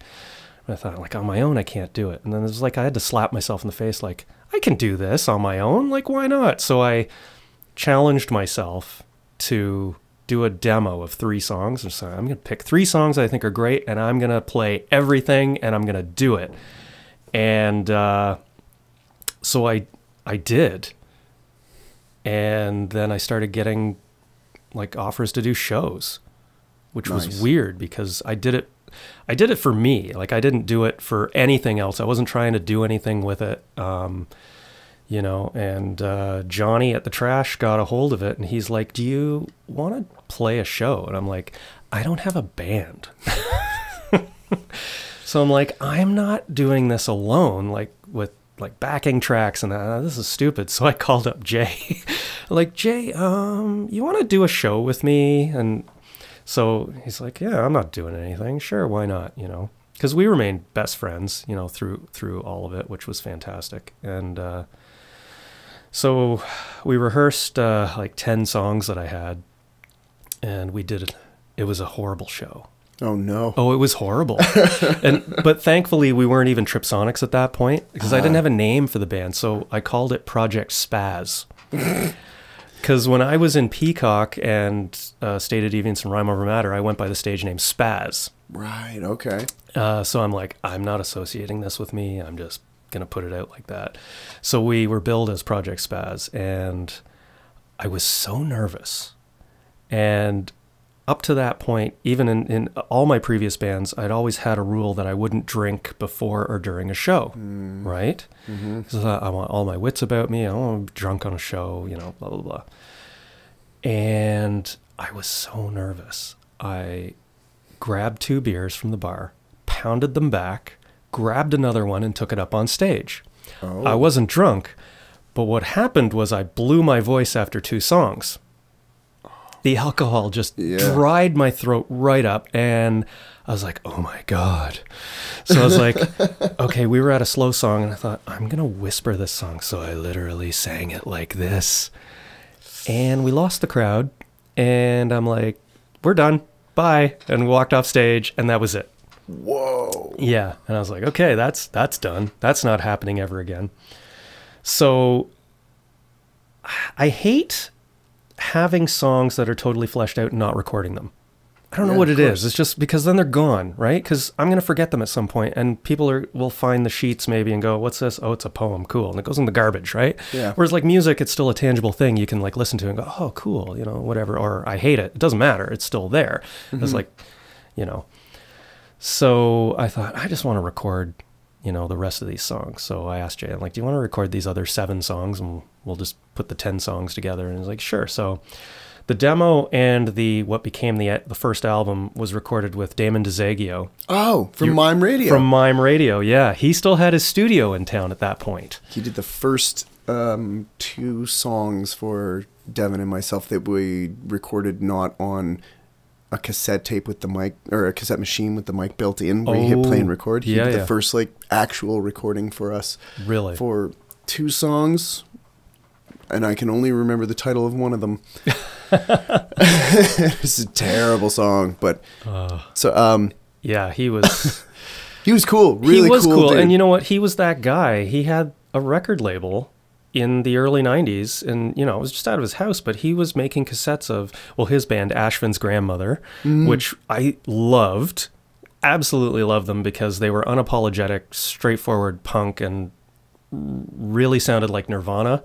And I thought, like, on my own, I can't do it. And then it was like I had to slap myself in the face, like, I can do this on my own. Like, why not? So I challenged myself to do a demo of 3 songs. And so I'm going to pick 3 songs that I think are great, and I'm going to play everything, and I'm going to do it. And so I did. And then I started getting, like, offers to do shows, which was weird because I did it for me. Like, I didn't do it for anything else. I wasn't trying to do anything with it. And Johnny at the Trash got a hold of it, and he's like, do you want to play a show? And I'm like, I don't have a band. So I'm like, I'm not doing this alone, like, with, like, backing tracks and that. This is stupid. So I called up Jay. Like, Jay, you want to do a show with me? And so he's like, yeah, I'm not doing anything. Sure, why not? Because we remained best friends, through all of it, which was fantastic. And so we rehearsed like 10 songs that I had, and we did it. It was a horrible show. Oh, no. Oh, it was horrible. But thankfully, we weren't even Tripsonics at that point, because I didn't have a name for the band, so I called it Project Spaz. Because when I was in Peacock and State of Deviance and Rhyme Over Matter, I went by the stage name Spaz. Right, okay. So I'm like, I'm not associating this with me. I'm just going to put it out like that. So we were billed as Project Spaz, and I was so nervous. And up to that point, even in all my previous bands, I'd always had a rule that I wouldn't drink before or during a show, right? Because I thought, I want all my wits about me. I don't want to be drunk on a show, blah, blah, blah. And I was so nervous. I grabbed 2 beers from the bar, pounded them back, grabbed another one, and took it up on stage. Oh. I wasn't drunk, but what happened was I blew my voice after 2 songs. The alcohol just dried my throat right up, and I was like, oh my God. So I was like, okay, we were at a slow song, and I thought, I'm going to whisper this song. So I literally sang it like this, and we lost the crowd, and I'm like, we're done, bye, and walked off stage, and that was it. Whoa. Yeah, and I was like, okay, that's done. That's not happening ever again. So I hate having songs that are totally fleshed out and not recording them. I don't know what it is. It's just because then they're gone, right? Because I'm going to forget them at some point, and people will find the sheets maybe and go, what's this? Oh, it's a poem. Cool. And it goes in the garbage, right? Yeah. Whereas like music, it's still a tangible thing you can like listen to and go, oh, cool, whatever. Or I hate it. It doesn't matter. It's still there. It's like, So I thought, I just want to record, the rest of these songs. So I asked Jay, I'm like, do you want to record these other 7 songs? And we'll just put the 10 songs together. And he's like, sure. So the demo and what became the first album was recorded with Damon DeZagio. Oh, from Mime Radio. From Mime Radio, yeah. He still had his studio in town at that point. He did the first 2 songs for Devin and myself that we recorded not on a cassette tape with the mic, or a cassette machine with the mic built in, where you hit play and record. He did the first like actual recording for us. Really? For 2 songs, and I can only remember the title of one of them. It's a terrible song, but Yeah, he was. he was cool. Really he was cool, dude. and you know what? He was that guy. He had a record label in the early 90s, and you know, it was just out of his house, but he was making cassettes of, well, his band Ashvin's Grandmother, which I loved, absolutely loved them, because they were unapologetic, straightforward punk and really sounded like Nirvana.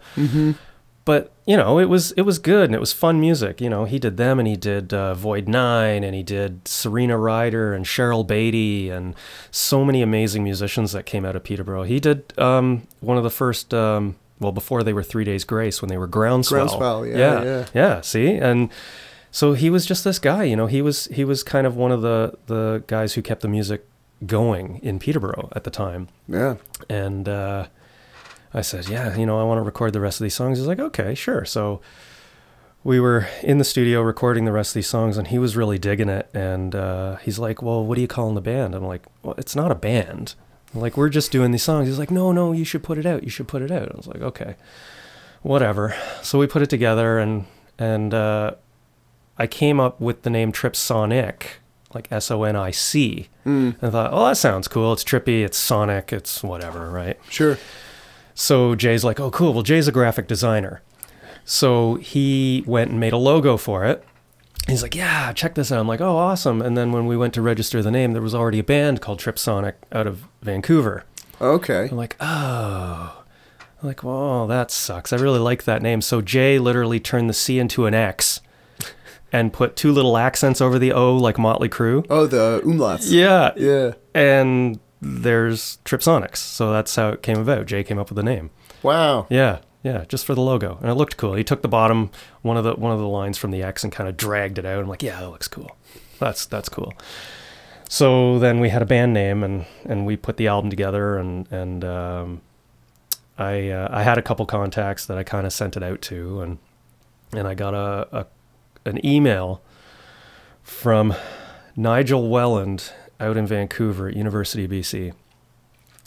But you know, it was good, and it was fun music. You know, he did them, and he did Void 9, and he did Serena Ryder and Cheryl Beatty, and so many amazing musicians that came out of Peterborough. He did one of the first, well, before they were 3 Days Grace, when they were Groundswell. Groundswell, yeah. See, and so he was just this guy. You know, he was kind of one of the guys who kept the music going in Peterborough at the time. Yeah. And I said, yeah, you know, I want to record the rest of these songs. He's like, okay, sure. So we were in the studio recording the rest of these songs, and he was really digging it. And he's like, well, what are you calling the band? I'm like, well, it's not a band. I'm like, we're just doing these songs. He's like, no, you should put it out. You should put it out. I was like, okay, whatever. So we put it together, and I came up with the name Trip Sonic, like Sonic. And I thought, oh, that sounds cool. It's trippy. It's sonic. It's whatever, right? Sure. So Jay's like, oh, cool. Well, Jay's a graphic designer. So he went and made a logo for it. He's like, yeah, check this out. I'm like, oh, awesome. And then when we went to register the name, there was already a band called Trip Sonic out of Vancouver. Okay. I'm like, oh. I'm like, well, that sucks. I really like that name. So Jay literally turned the C into an X and put two little accents over the O, like Motley Crue. Oh, the umlauts. Yeah. Yeah. And there's Trip Sonics. So that's how it came about. Jay came up with the name. Wow. Yeah, just for the logo. And it looked cool. He took the bottom, one of the lines from the X, and kind of dragged it out. I'm like, yeah, that looks cool. That's cool. So then we had a band name, and we put the album together, and I had a couple contacts that I kind of sent it out to, and I got an email from Nigel Welland out in Vancouver at University of BC.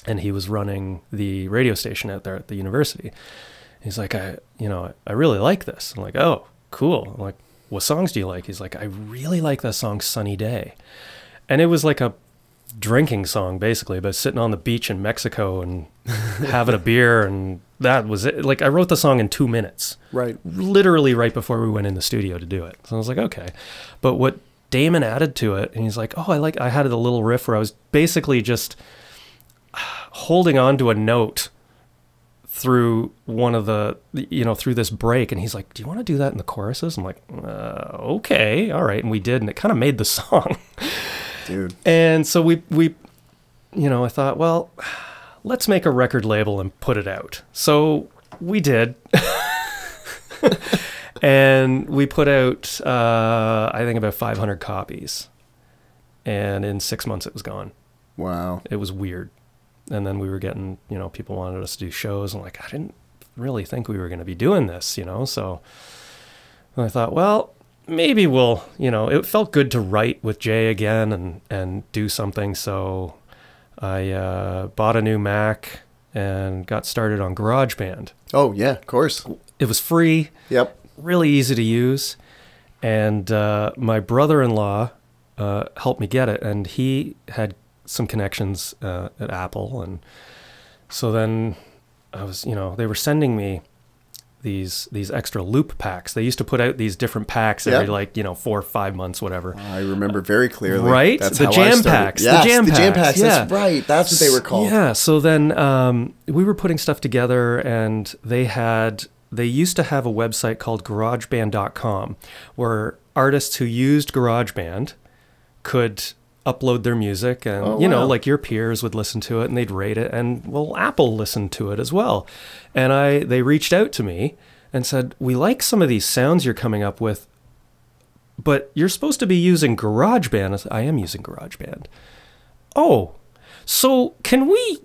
And he was running the radio station out there at the university. He's like, I really like this. I'm like, oh, cool. I'm like, what songs do you like? He's like, I really like that song Sunny Day. And it was like a drinking song, basically, but sitting on the beach in Mexico and having a beer, and that was it. Like, I wrote the song in 2 minutes. Right. Literally right before we went in the studio to do it. So I was like, okay. But what Damon added to it, and he's like, oh, I had a little riff where I was basically just holding on to a note through one of through this break, and he's like, do you want to do that in the choruses? I'm like, okay, all right. And we did, and it kind of made the song. Dude. And so we I thought, well, let's make a record label and put it out. So we did. And we put out, I think, about 500 copies. And in 6 months, it was gone. Wow. It was weird. And then we were getting, people wanted us to do shows. And like, I didn't really think we were going to be doing this, So I thought, well, maybe we'll, it felt good to write with Jay again and do something. So I bought a new Mac and got started on GarageBand. Oh, yeah, of course. It was free. Yep. Really easy to use. And my brother-in-law helped me get it, and he had some connections at Apple. And so then I was, they were sending me these extra loop packs. They used to put out these different packs every 4 or 5 months, whatever. I remember very clearly. Right? That's the how jam I started. packs. Yes, the jam packs. Yeah. That's right. That's what they were called. Yeah. So then we were putting stuff together, and they used to have a website called GarageBand.com, where artists who used GarageBand could upload their music, and like your peers would listen to it and they'd rate it, and Apple listened to it as well. And they reached out to me and said, we like some of these sounds you're coming up with, but you're supposed to be using GarageBand. I said, I am using GarageBand. Oh, so can we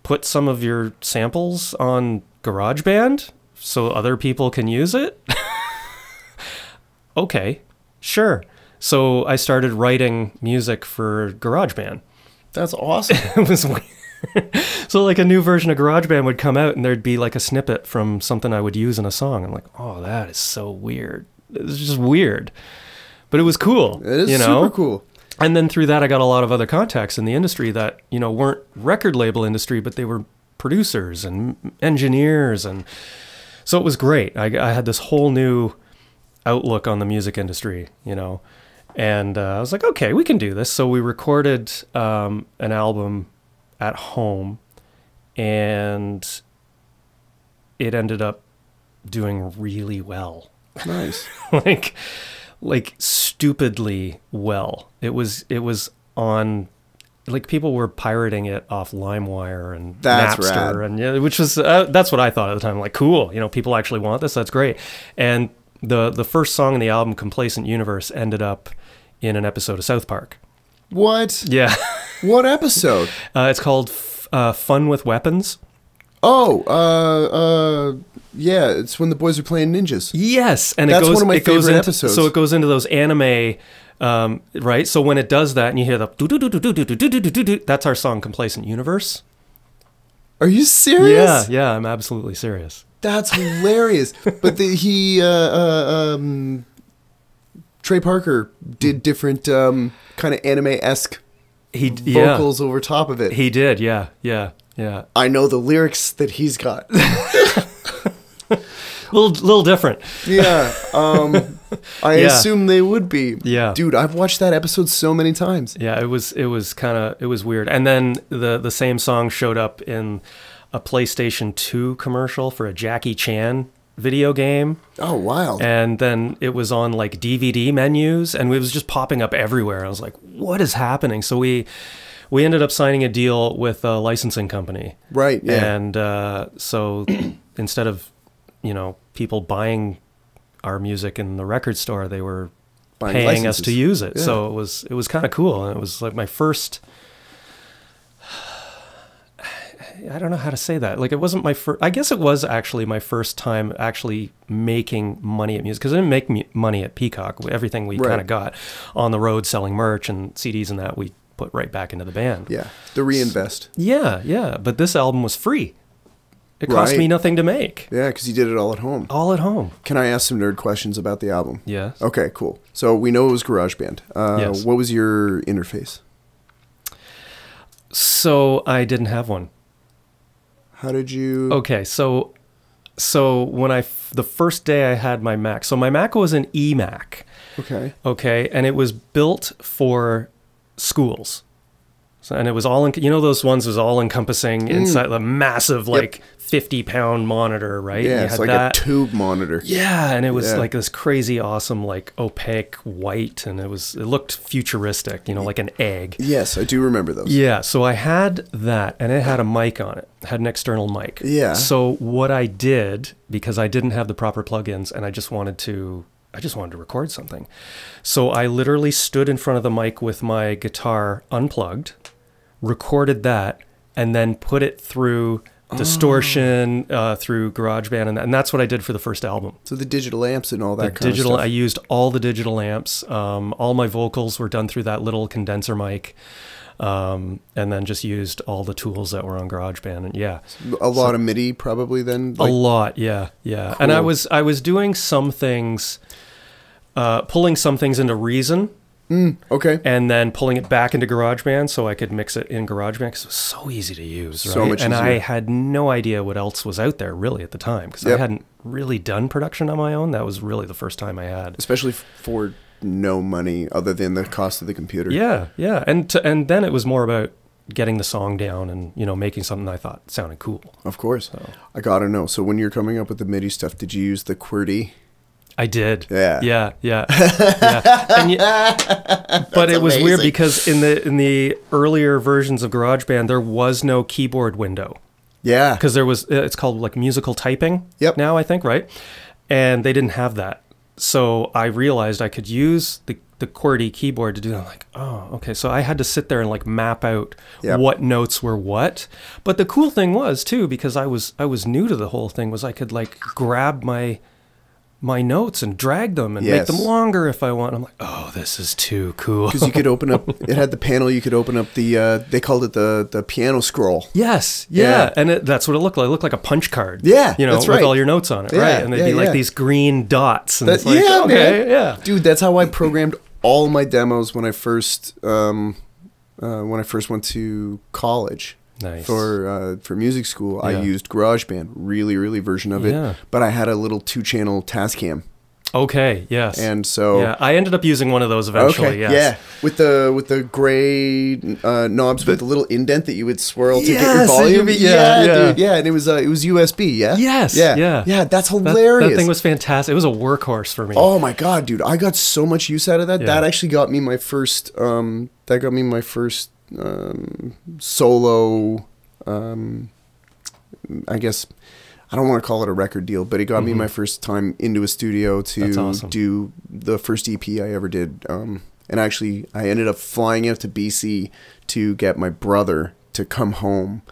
put some of your samples on GarageBand so other people can use it? Okay, sure. So I started writing music for GarageBand. That's awesome. It was weird. So like a new version of GarageBand would come out, and there'd be like a snippet from something I would use in a song. I'm like, oh, that is so weird. It was just weird, but it was cool. It is you know? super cool. And then through that, I got a lot of other contacts in the industry that, you know, weren't record label industry, but they were producers and engineers. And so it was great. I had this whole new outlook on the music industry, you know, and I was like, okay, we can do this. So we recorded an album at home, and it ended up doing really well. Nice. like stupidly well. It was on, like, people were pirating it off LimeWire and That's Napster, rad. and yeah, which was that's what I thought at the time. Like, cool, you know, people actually want this. That's great. And the first song in the album, "Complacent Universe," ended up in an episode of South Park. What? Yeah, What episode? it's called "Fun with Weapons." Yeah, it's when the boys are playing ninjas. Yes, and That's it goes. one of my it goes favorite into, episodes. So it goes into those anime, right? So when it does that, and you hear the do do do do do do do do do do, that's our song "Complacent Universe." Are you serious? Yeah, I'm absolutely serious. That's hilarious. But Trey Parker did different kind of anime-esque vocals over top of it. He did, yeah. I know the lyrics that he's got. Little different. Yeah. I Yeah. assume they would be. Yeah. Dude, I've watched that episode so many times. Yeah, it was weird. And then the same song showed up in a PlayStation 2 commercial for a Jackie Chan video game. Oh, wild. And then it was on like DVD menus, and it was just popping up everywhere. I was like, what is happening? So we ended up signing a deal with a licensing company. Right, yeah. And so instead of, you know, people buying our music in the record store, they were Buying paying us licenses. to use it. Yeah. So it was kind of cool. And it was like my first, I don't know how to say that. Like, it wasn't my first, I guess it was actually my first time actually making money at music, because I didn't make money at Peacock. Everything we Right. kind of got on the road selling merch and CDs and that, we put right back into the band. Yeah, the reinvest. Yeah. But this album was free. It cost Right. me nothing to make. Yeah, because you did it all at home. All at home. Can I ask some nerd questions about the album? Yes. Okay, cool. So we know it was GarageBand. Yes. What was your interface? So I didn't have one. How did you... Okay, so when the first day I had my Mac, so my Mac was an eMac, Okay. okay, and it was built for schools. So, and it was all, you know, those ones was all encompassing inside the massive, like 50-pound monitor, right? Yeah, You it's had like that. a tube monitor. Yeah, and it was Yeah. like this crazy, awesome, like opaque white, and it looked futuristic, you know, like an egg. Yes, I do remember those. Yeah, so I had that, and it had a mic on it. It had an external mic. Yeah. So what I did, because I didn't have the proper plugins, and I just wanted to record something. So I literally stood in front of the mic with my guitar unplugged, recorded that, and then put it through distortion, through GarageBand, and that's what I did for the first album. So the digital amps and all that The kind digital, of I stuff. used all the digital amps. All my vocals were done through that little condenser mic, and then just used all the tools that were on GarageBand. And yeah, A lot of MIDI probably then? a lot, yeah. And I Cool. was doing some things, pulling some things into Reason, Okay. and then pulling it back into GarageBand so I could mix it in GarageBand, because it was so easy to use, right? So much and I easier. had no idea what else was out there really at the time, because I Yep. hadn't really done production on my own. That was really the first time I had. Especially for no money other than the cost of the computer. Yeah, and then it was more about getting the song down and, you know, making something I thought sounded cool. Of course. I gotta know. So when you're coming up with the MIDI stuff, did you use the QWERTY? I did. Yeah. Yeah. And but it was weird amazing. because in the earlier versions of GarageBand, there was no keyboard window, Yeah. because there was, it's called like musical typing. Yep. Now I think, right? And they didn't have that. So I realized I could use the QWERTY keyboard to do that. I'm like, oh, okay. So I had to sit there and like map out Yep. what notes were what. But the cool thing was too, because I was new to the whole thing, was I could like grab my my notes and drag them and make them longer if I want. I'm like, oh, this is too cool. Because you could open up, it had the panel, you could open up the, they called it the piano scroll. Yes, yeah. And that's what it looked like. It looked like a punch card. Yeah, you know, that's right. with all your notes on it, right? And they'd be like these green dots. And it's like, yeah, okay, man. yeah. Dude, that's how I programmed all my demos when I first went to college. Nice. For music school, I used GarageBand, really early version of it, but I had a little 2-channel Tascam. Okay, yes. And so I ended up using one of those eventually. Okay, yes. yeah, with the gray knobs with the little indent that you would swirl to get your volume. Dude, and it was USB. Yeah. Yes. Yeah. That's hilarious. That thing was fantastic. It was a workhorse for me. Oh my god, dude! I got so much use out of that. Yeah. That actually got me my first. Solo. I guess. I don't want to call it a record deal, but it got me my first time into a studio to do the first EP I ever did. And actually, I ended up flying out to BC to get my brother to come home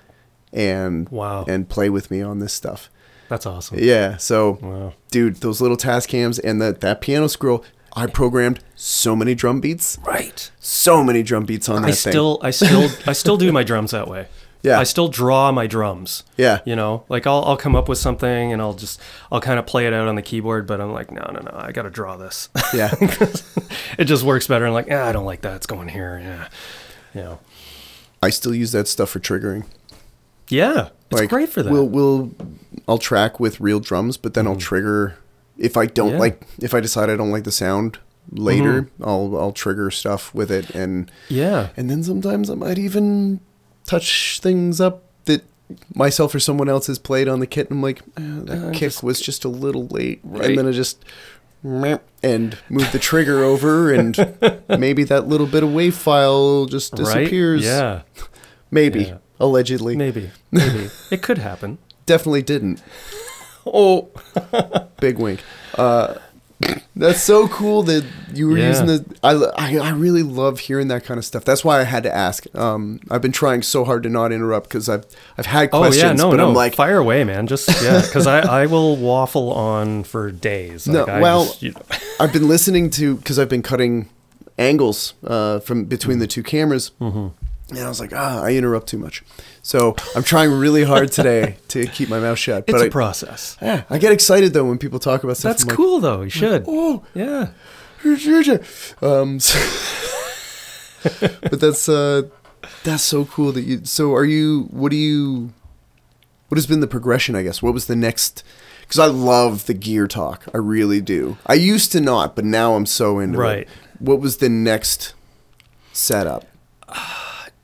and play with me on this stuff. That's awesome. Yeah. So, dude, those little Tascams and that piano scroll, I programmed so many drum beats. Right. So many drum beats on that thing. I still do my drums that way. Yeah. I still draw my drums. Yeah. You know, like I'll come up with something and I'll kind of play it out on the keyboard, but I'm like, no, I got to draw this. Yeah. It just works better. I'm like, I don't like that. It's going here. Yeah. You know. I still use that stuff for triggering. Yeah. It's great for that. I'll track with real drums, but then I'll trigger if I decide I don't like the sound later, I'll trigger stuff with it and then sometimes I might even touch things up that myself or someone else has played on the kit, and I'm like, that kick was just a little late, and then I just and move the trigger over, and maybe that little bit of wave file just disappears. Yeah, maybe allegedly, maybe it could happen. Definitely didn't. Oh, big wink. That's so cool that you were using the. I really love hearing that kind of stuff. That's why I had to ask. I've been trying so hard to not interrupt because I've had questions. I'm like, fire away, man. Just because I will waffle on for days. Like, I've been listening to because I've been cutting angles from between the two cameras, and I was like, I interrupt too much. So I'm trying really hard today to keep my mouth shut. It's a process. Yeah, I get excited though when people talk about stuff. That's cool though. You should. Oh, yeah. But that's so cool that you. So are you? What has been the progression? I guess. What was the next? Because I love the gear talk. I really do. I used to not, but now I'm so into it. What was the next setup?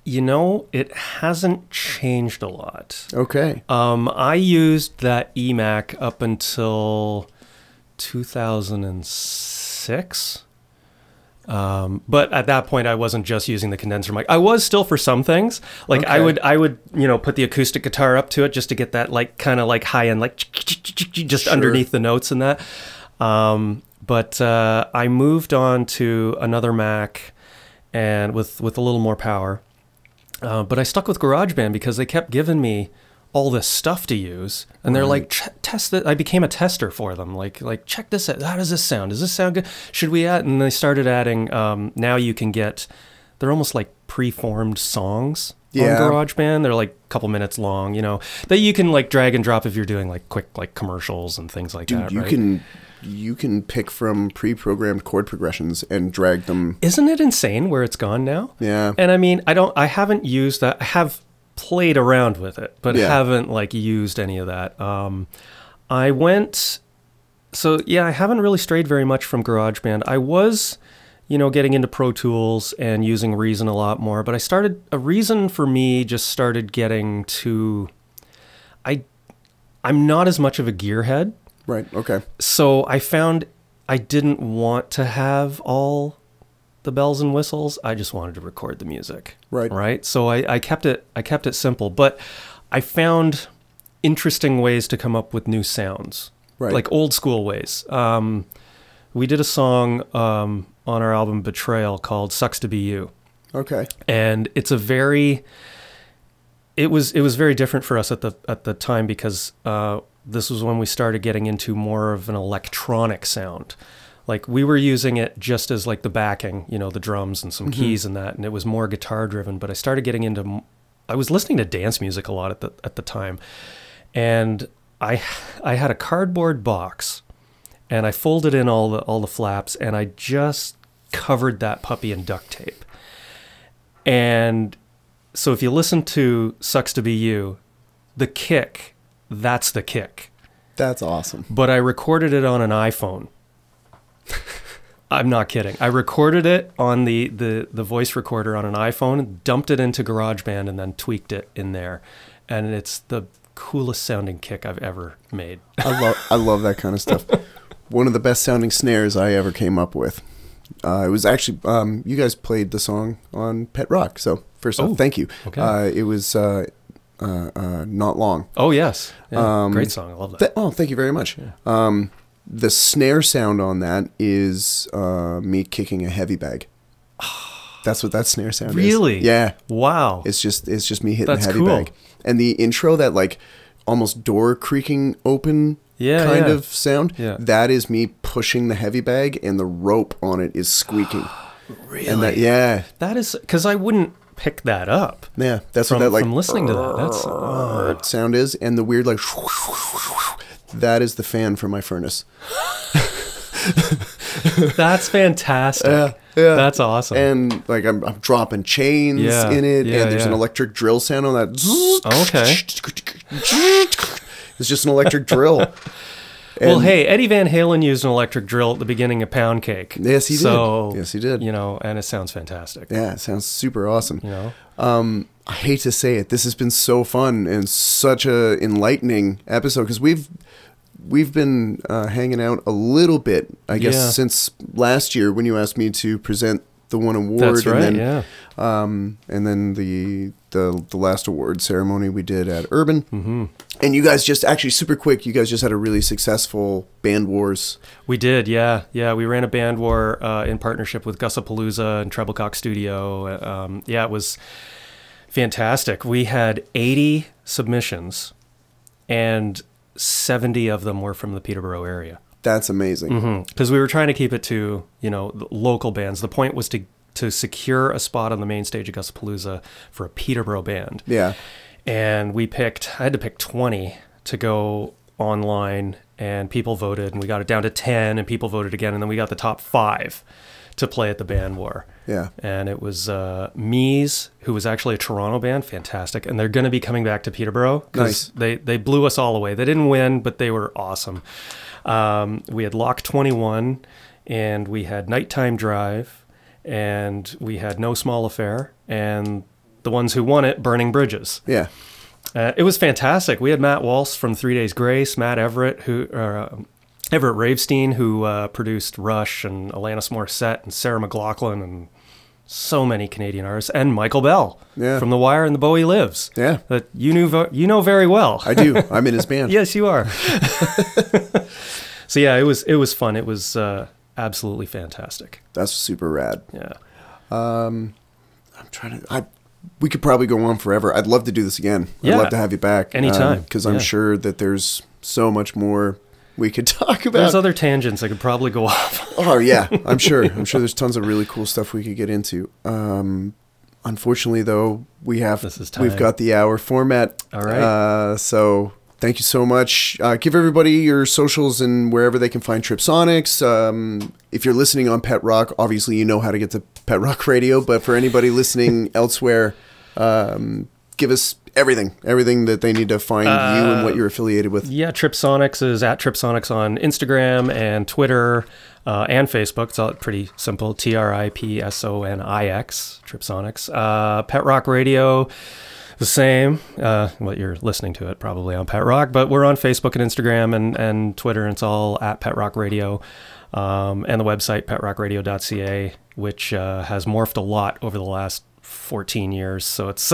You know, it hasn't changed a lot. Okay. I used that eMac up until 2006. But at that point, I wasn't just using the condenser mic. I was still for some things. Like I would, put the acoustic guitar up to it just to get that kind of high end, just underneath the notes and that. But I moved on to another Mac and with a little more power. But I stuck with GarageBand because they kept giving me all this stuff to use, and they're like, test it. I became a tester for them. Like check this out. How does this sound? Does this sound good? Should we add? And they started adding. Now you can get. They're almost like preformed songs on GarageBand. They're like a couple minutes long. That you can drag and drop if you're doing quick commercials and things like that. You can pick from pre-programmed chord progressions and drag them. Isn't it insane where it's gone now? Yeah. And I mean, I haven't used that. I have played around with it, but haven't used any of that. I haven't really strayed very much from GarageBand. I was, getting into Pro Tools and using Reason a lot more, but Reason for me just started getting to, I'm not as much of a gearhead. Right. Okay. So I found I didn't want to have all the bells and whistles. I just wanted to record the music. Right. Right. So I kept it simple, but I found interesting ways to come up with new sounds. Right. Like old school ways. We did a song on our album Betrayal called Sucks to Be You. Okay. And it was very different for us at the time because this was when we started getting into more of an electronic sound. Like we were using it just as like the backing, you know, the drums and some keys and that, and it was more guitar driven. But I started getting into, I was listening to dance music a lot at the time, and I had a cardboard box, and I folded in all the flaps, and I just covered that puppy in duct tape. And so if you listen to "Sucks to Be You," the kick, that's the kick. That's awesome. But I recorded it on an iPhone. I'm not kidding. I recorded it on the voice recorder on an iPhone, dumped it into GarageBand, and then tweaked it in there. And it's the coolest sounding kick I've ever made. I love that kind of stuff. One of the best sounding snares I ever came up with. It was actually, you guys played the song on Pet Rock. So first off, thank you. Okay. It was Not Long. Oh, yes. Yeah, great song. I love that. Thank you very much. Yeah. The snare sound on that is me kicking a heavy bag. That's what that snare sound is. Really? Yeah. Wow. It's just me hitting That's a heavy cool. bag. And the intro, that like almost door creaking open kind of sound, that is me pushing the heavy bag, and the rope on it is squeaking. Really? And that is, because I wouldn't pick that up. Yeah, that's from, what that like from listening to that. That's sound is, and the weird like that is the fan for my furnace. That's fantastic. Yeah. That's awesome. And like I'm dropping chains in it, and there's an electric drill sound on that. Okay. It's just an electric drill. Well, hey, Eddie Van Halen used an electric drill at the beginning of Pound Cake. Yes, he did. Yes, he did. You know, and it sounds fantastic. Yeah, it sounds super awesome. You know, I hate to say it, this has been so fun and such a enlightening episode, because we've been hanging out a little bit, I guess, since last year when you asked me to present the one award. That's right. And then, and then the last award ceremony we did at Urban. Mm-hmm. And you guys just, actually super quick, you guys just had a really successful Band Wars. We did, yeah. We ran a Band War in partnership with Gussapalooza and Treblecock Studio. It was fantastic. We had 80 submissions, and 70 of them were from the Peterborough area. That's amazing. Because we were trying to keep it to, you know, the local bands. The point was to secure a spot on the main stage of Gussapalooza for a Peterborough band. Yeah. And I had to pick 20 to go online, and people voted, and we got it down to 10, and people voted again, and then we got the top 5 to play at the Band War. Yeah. And it was Mies, who was actually a Toronto band, fantastic, and they're going to be coming back to Peterborough. Nice. They blew us all away. They didn't win, but they were awesome. We had Lock 21, and we had Nighttime Drive, and we had No Small Affair, and the ones who won it, Burning Bridges. Yeah. It was fantastic. We had Matt Walsh from 3 Days Grace, Matt Everett, Everett Ravestein, who produced Rush and Alanis Morissette and Sarah McLachlan and so many Canadian artists, and Michael Bell from The Wire and The Bowie Lives. Yeah. That you know very well. I do. I'm in his band. Yes, you are. So yeah, it was fun. It was absolutely fantastic. That's super rad. Yeah. I'm trying to. We could probably go on forever. I'd love to do this again. I'd love to have you back anytime, because I'm sure that there's so much more we could talk about. There's other tangents I could probably go off. Oh yeah, I'm sure there's tons of really cool stuff we could get into. Unfortunately, though, we've got the hour format. All right. So thank you so much. Give everybody your socials and wherever they can find Tripsonics. If you're listening on Pet Rock, obviously you know how to get to Pet Rock Radio. But for anybody listening elsewhere, give us everything that they need to find you and what you're affiliated with. Yeah, Tripsonics is at Tripsonics on Instagram and Twitter and Facebook. It's all pretty simple. TRIPSONIX, Tripsonics. Pet Rock Radio, the same. What you're listening to it probably on Pet Rock, but we're on Facebook and Instagram and Twitter, and it's all at Pet Rock Radio. And the website, petrockradio.ca, which has morphed a lot over the last 14 years. So it's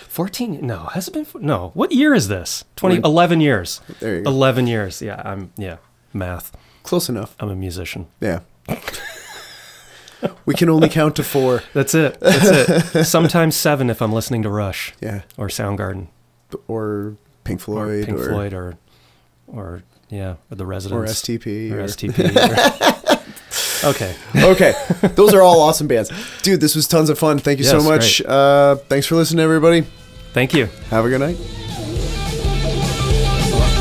14? No, has it been? No. What year is this? 11 years. There you go. 11 years. Yeah, math. Close enough. I'm a musician. Yeah. We can only count to 4. That's it. Sometimes 7 if I'm listening to Rush. Yeah. Or Soundgarden. Or Pink Floyd, Pink Floyd, or the Residents, or STP, or STP. Okay. Okay. Those are all awesome bands. Dude, this was tons of fun. Thank you so much. Thanks for listening, everybody. Thank you. Have a good night.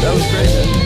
That was great.